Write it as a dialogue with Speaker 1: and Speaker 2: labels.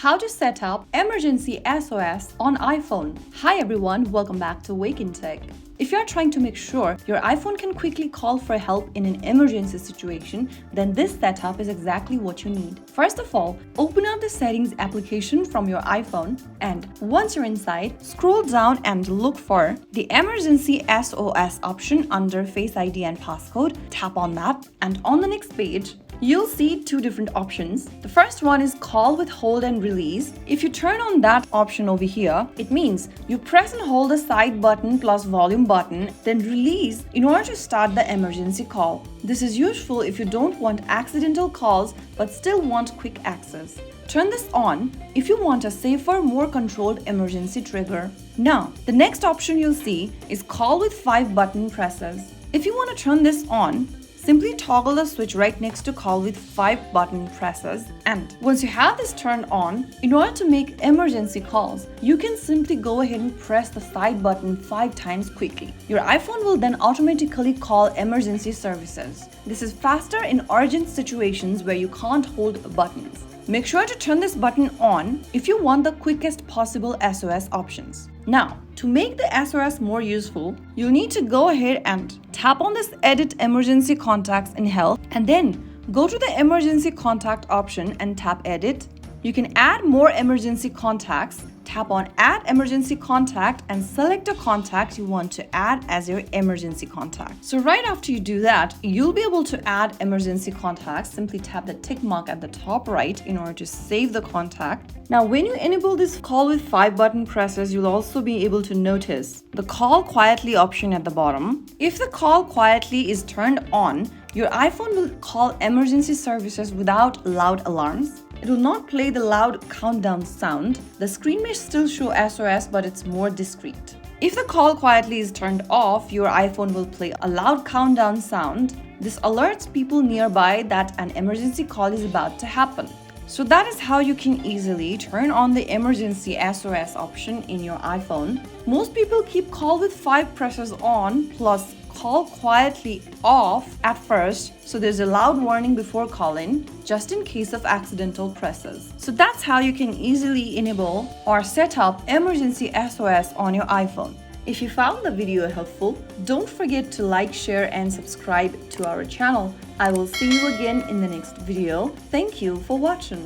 Speaker 1: How to set up Emergency SOS on iPhone. Hi everyone, welcome back to Wake&Tech. If you are trying to make sure your iPhone can quickly call for help in an emergency situation, then this setup is exactly what you need. First of all, open up the Settings application from your iPhone, and once you're inside, scroll down and look for the Emergency SOS option under Face ID and passcode. Tap on that, and on the next page, you'll see two different options. The first one is call with hold and release. If you turn on that option over here, it means you press and hold the side button plus volume button, then release in order to start the emergency call. This is useful if you don't want accidental calls but still want quick access. Turn this on if you want a safer, more controlled emergency trigger. Now, the next option you'll see is call with 5 button presses. If you want to turn this on, simply toggle the switch right next to call with 5 button presses, and once you have this turned on, in order to make emergency calls, you can simply go ahead and press the side button 5 times quickly. Your iPhone will then automatically call emergency services. This is faster in urgent situations where you can't hold buttons. Make sure to turn this button on if you want the quickest possible SOS options. Now, to make the SOS more useful, you'll need to go ahead and tap on this Edit Emergency Contacts in Health, and then go to the Emergency Contact option and tap Edit. You can add more emergency contacts. Tap on Add Emergency Contact and select a contact you want to add as your emergency contact. So right after you do that, you'll be able to add emergency contacts. Simply tap the tick mark at the top right in order to save the contact. Now, when you enable this call with 5 button presses, you'll also be able to notice the call quietly option at the bottom. If the call quietly is turned on, your iPhone will call emergency services without loud alarms. It will not play the loud countdown sound. The screen may still show SOS, but it's more discreet. If the call quietly is turned off, your iPhone will play a loud countdown sound. This alerts people nearby that an emergency call is about to happen. So that is how you can easily turn on the emergency SOS option in your iPhone. Most people keep call with 5 presses on plus call quietly off at first, so there's a loud warning before calling, just in case of accidental presses. So that's how you can easily enable or set up emergency SOS on your iPhone. If you found the video helpful, don't forget to like, share, and subscribe to our channel. I will see you again in the next video. Thank you for watching.